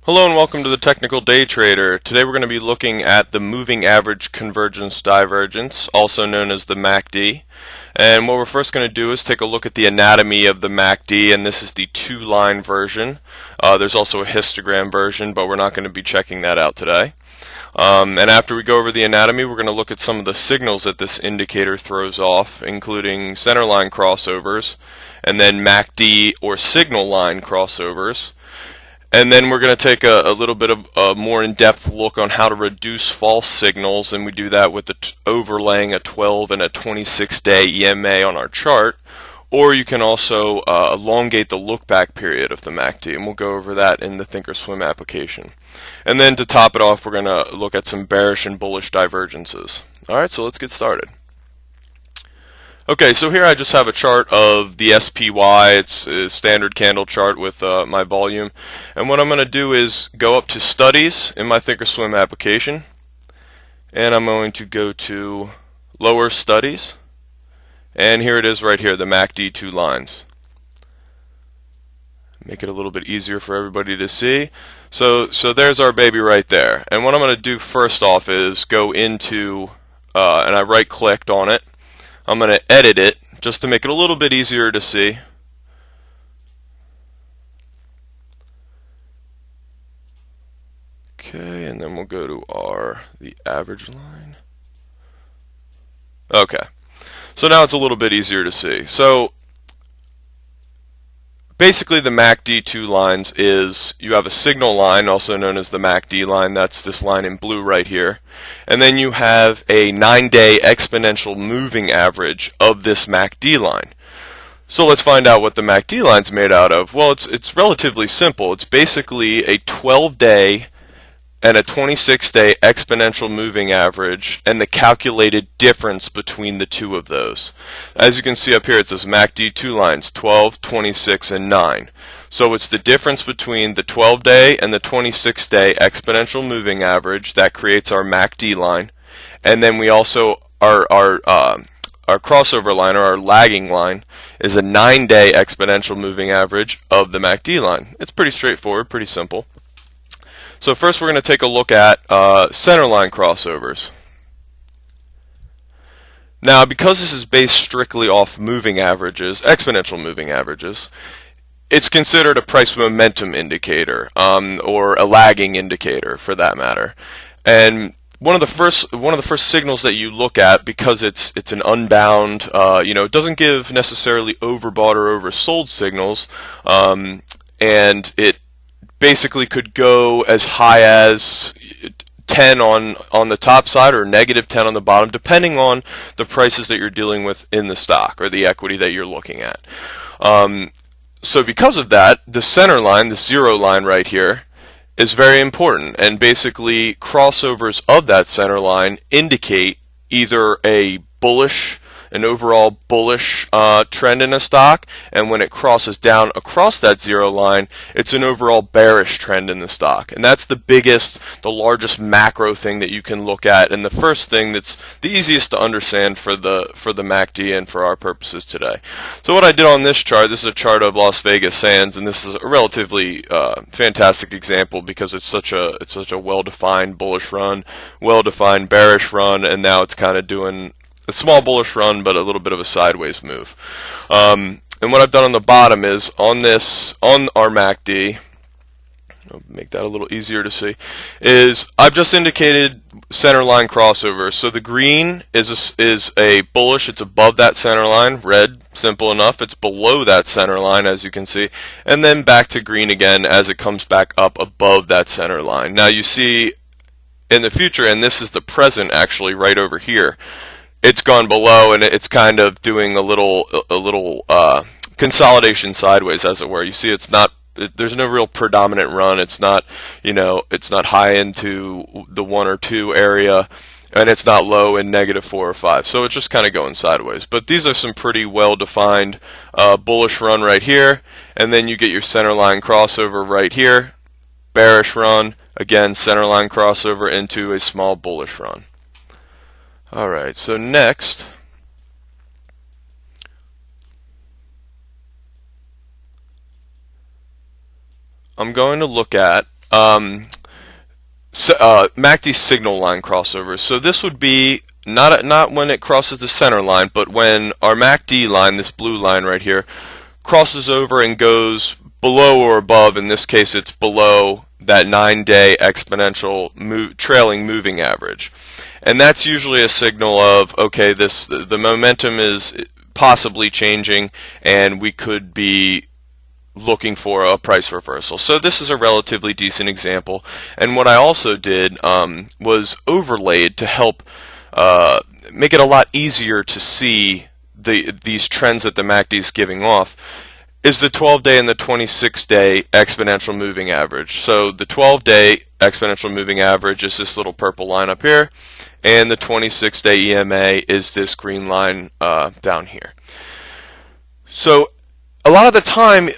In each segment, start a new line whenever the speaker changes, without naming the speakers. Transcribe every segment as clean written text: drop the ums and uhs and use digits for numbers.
Hello and welcome to the Technical Day Trader. Today we're going to be looking at the moving average convergence divergence, also known as the MACD. And what we're first going to do is take a look at the anatomy of the MACD, and this is the two-line version. There's also a histogram version, but we're not going to be checking that out today. And after we go over the anatomy, we're going to look at some of the signals that this indicator throws off, including centerline crossovers, and then MACD or signal line crossovers. And then we're going to take a little bit of a more in-depth look on how to reduce false signals, and we do that with overlaying a 12 and a 26-day EMA on our chart. Or you can also elongate the look-back period of the MACD, and we'll go over that in the ThinkorSwim application. And then to top it off, we're going to look at some bearish and bullish divergences. Alright, so let's get started. Okay, so here I just have a chart of the SPY. It's a standard candle chart with my volume. And what I'm going to do is go up to Studies in my ThinkorSwim application. And I'm going to go to Lower Studies. And here it is right here, the MACD two lines. Make it a little bit easier for everybody to see. So there's our baby right there. And what I'm going to do first off is go into, and I right-clicked on it. I'm going to edit it just to make it a little bit easier to see. Okay, and then we'll go to the average line. Okay, so now it's a little bit easier to see. So basically the MACD two lines is you have a signal line, also known as the MACD line. That's this line in blue right here. And then you have a 9-day exponential moving average of this MACD line. So let's find out what the MACD line's made out of. Well, it's relatively simple. It's basically a 12-day and a 26-day exponential moving average and the calculated difference between the two of those. As you can see up here, it says MACD two lines, 12, 26, and 9. So it's the difference between the 12-day and the 26-day exponential moving average that creates our MACD line. And then we also, our crossover line, or our lagging line, is a 9-day exponential moving average of the MACD line. It's pretty straightforward, pretty simple. So first we're going to take a look at centerline crossovers. Now, because this is based strictly off moving averages, exponential moving averages, it's considered a price momentum indicator, or a lagging indicator for that matter. And one of the first signals that you look at, because it's an unbound, it doesn't give necessarily overbought or oversold signals, and it basically could go as high as 10 on the top side or negative 10 on the bottom, depending on the prices that you're dealing with in the stock or the equity that you're looking at. So because of that, the center line, the zero line right here, is very important, and basically crossovers of that center line indicate either an overall bullish trend in a stock, and when it crosses down across that zero line, it's an overall bearish trend in the stock. And that's the largest macro thing that you can look at, and the first thing that's the easiest to understand for the MACD and for our purposes today. So what I did on this chart, this is a chart of Las Vegas Sands, and this is a relatively fantastic example because it's such a well-defined bullish run, well-defined bearish run, and now it's kind of doing a small bullish run, but a little bit of a sideways move. And what I've done on the bottom is on our MACD, I'll make that a little easier to see, is I've just indicated center line crossover. So the green is a bullish, it's above that center line. Red, simple enough, it's below that center line, as you can see. And then back to green again as it comes back up above that center line. Now you see in the future, and this is the present actually right over here, it's gone below, and it's kind of doing a little consolidation sideways, as it were. You see, there's no real predominant run. It's not high into the 1 or 2 area, and it's not low in -4 or 5. So it's just kind of going sideways. But these are some pretty well-defined bullish run right here, and then you get your center line crossover right here, bearish run, again center line crossover into a small bullish run. Alright, so next, I'm going to look at MACD signal line crossovers. So this would be not when it crosses the center line, but when our MACD line, this blue line right here, crosses over and goes below or above. In this case, it's below that 9-day exponential trailing moving average. And that's usually a signal of, okay, the momentum is possibly changing and we could be looking for a price reversal. So this is a relatively decent example. And what I also did was overlaid to help make it a lot easier to see these trends that the MACD is giving off, is the 12-day and the 26-day exponential moving average. So the 12-day exponential moving average is this little purple line up here, and the 26-day EMA is this green line down here. So a lot of the time,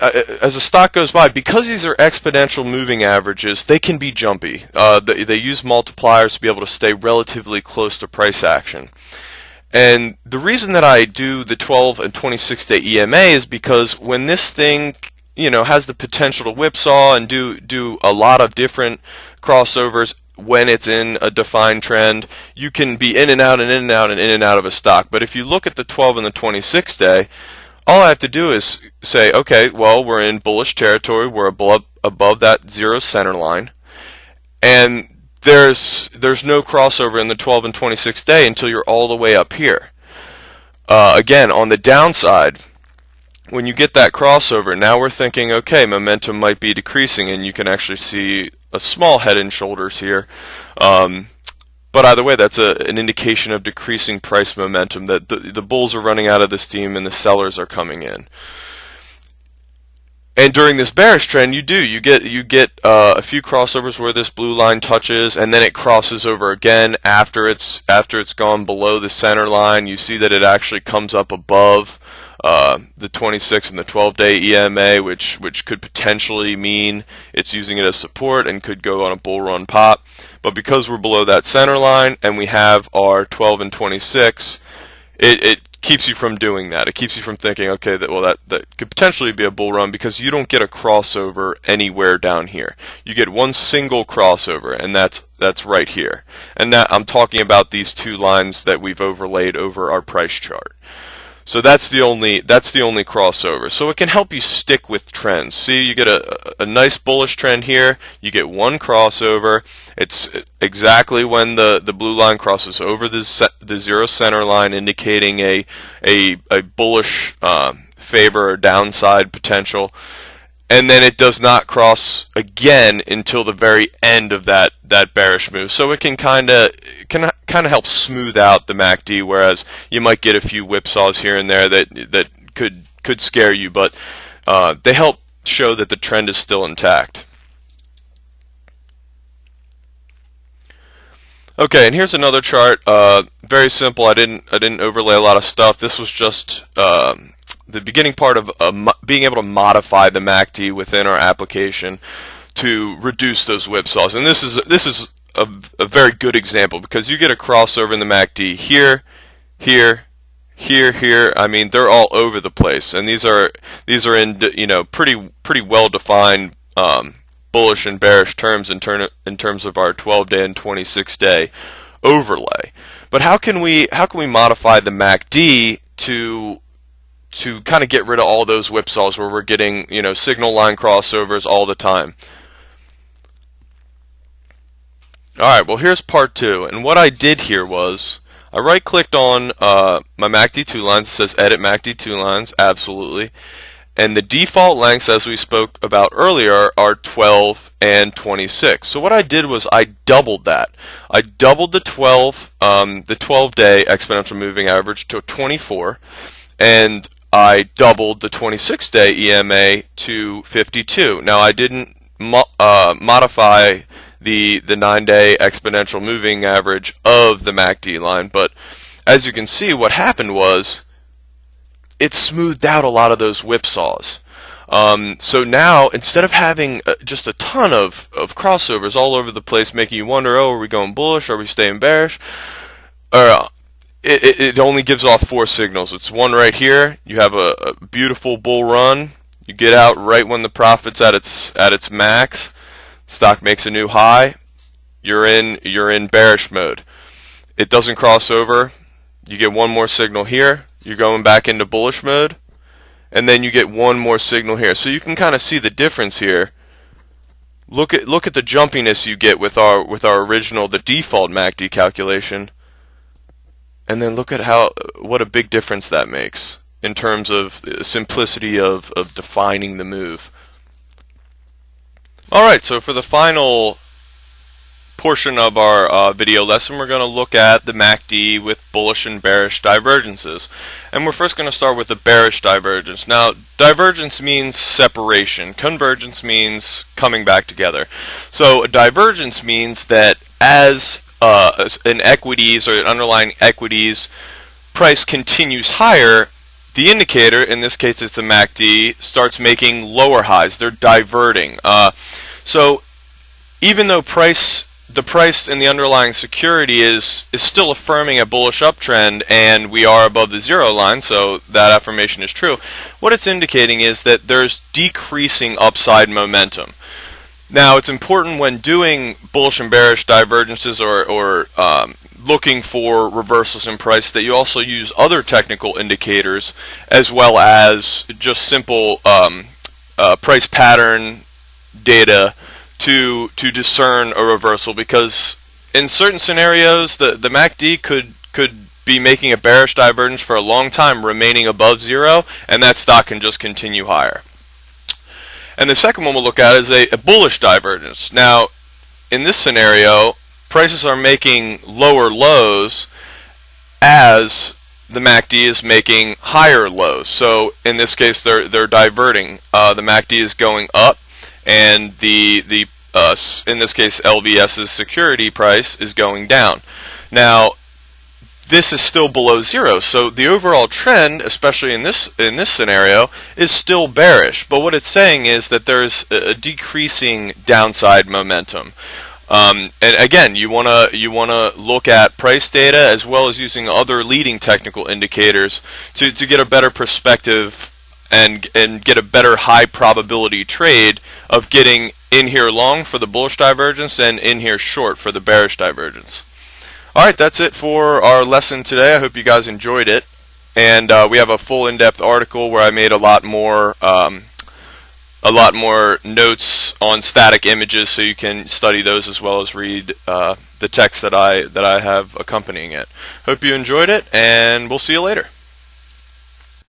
as a stock goes by, because these are exponential moving averages, they can be jumpy. They use multipliers to be able to stay relatively close to price action. And the reason that I do the 12 and 26-day EMA is because when this thing, has the potential to whipsaw and do a lot of different crossovers when it's in a defined trend, you can be in and out and in and out and in and out of a stock. But if you look at the 12 and the 26-day, all I have to do is say, okay, well, we're in bullish territory, we're above that zero center line, and there's no crossover in the 12 and 26 day until you're all the way up here. Again, on the downside, when you get that crossover, now we're thinking, okay, momentum might be decreasing, and you can actually see a small head and shoulders here. But either way, that's an indication of decreasing price momentum, that the bulls are running out of the steam and the sellers are coming in. And during this bearish trend, you get a few crossovers where this blue line touches, and then it crosses over again after it's gone below the center line. You see that it actually comes up above the 26 and the 12-day EMA, which could potentially mean it's using it as support and could go on a bull run pop. But because we're below that center line and we have our 12 and 26, it keeps you from doing that. It keeps you from thinking, okay, that could potentially be a bull run, because you don't get a crossover anywhere down here. You get one single crossover, and that's right here. And that, I'm talking about these two lines that we've overlaid over our price chart. So that's the only crossover. So it can help you stick with trends. See, you get a nice bullish trend here. You get one crossover. It's exactly when the blue line crosses over the zero center line, indicating a bullish favor or downside potential. And then it does not cross again until the very end of that bearish move. So it can kind of help smooth out the MACD, whereas you might get a few whipsaws here and there that could scare you, but they help show that the trend is still intact. Okay, and here's another chart. Very simple. I didn't overlay a lot of stuff. This was just the beginning part of being able to modify the MACD within our application to reduce those whipsaws. And this is a very good example, because you get a crossover in the MACD here, here, here, here. I mean, they're all over the place, and these are in pretty well defined bullish and bearish terms in terms of our 12-day and 26-day overlay. But how can we modify the MACD to kind of get rid of all those whipsaws where we're getting signal line crossovers all the time? Alright, well, here's part two. And what I did here was I right-clicked on my MACD2 lines. It says Edit MACD2 lines, absolutely. And the default lengths, as we spoke about earlier, are 12 and 26. So what I did was I doubled that. I doubled the 12-day exponential moving average to 24, and I doubled the 26-day EMA to 52. Now, I didn't modify the 9-day exponential moving average of the MACD line, but as you can see, what happened was it smoothed out a lot of those whipsaws. So now, instead of having just a ton of crossovers all over the place, making you wonder, oh, are we going bullish? Are we staying bearish? It only gives off 4 signals. It's one right here. You have a beautiful bull run. You get out right when the profit's at its max. Stock makes a new high, you're in bearish mode. It doesn't cross over, you get one more signal here, you're going back into bullish mode, and then you get one more signal here. So you can kind of see the difference here. Look at the jumpiness you get with our original, the default MACD calculation, and then look at what a big difference that makes in terms of the simplicity of defining the move. Alright, so for the final portion of our video lesson, we're going to look at the MACD with bullish and bearish divergences. And we're first going to start with the bearish divergence. Now, divergence means separation. Convergence means coming back together. So a divergence means that as an equities or an underlying equities price continues higher, the indicator, in this case it's the MACD, starts making lower highs. They're diverting. So even though the price in the underlying security is still affirming a bullish uptrend, and we are above the zero line, so that affirmation is true, what it's indicating is that there's decreasing upside momentum. Now, it's important when doing bullish and bearish divergences or looking for reversals in price that you also use other technical indicators as well as just simple price pattern data to discern a reversal, because in certain scenarios the MACD could be making a bearish divergence for a long time, remaining above zero, and that stock can just continue higher. And the second one we'll look at is a bullish divergence. Now, in this scenario, prices are making lower lows as the MACD is making higher lows. So in this case, they're diverting. The MACD is going up, and in this case LVS's security price is going down. Now, this is still below zero, so the overall trend, especially in this scenario, is still bearish. But what it's saying is that there's a decreasing downside momentum. And again, you wanna look at price data as well as using other leading technical indicators to get a better perspective and get a better high probability trade of getting in here long for the bullish divergence and in here short for the bearish divergence. Alright, that's it for our lesson today. I hope you guys enjoyed it. And we have a full in-depth article where I made a lot more notes on static images, so you can study those as well as read the text that I have accompanying it. Hope you enjoyed it, and we'll see you later.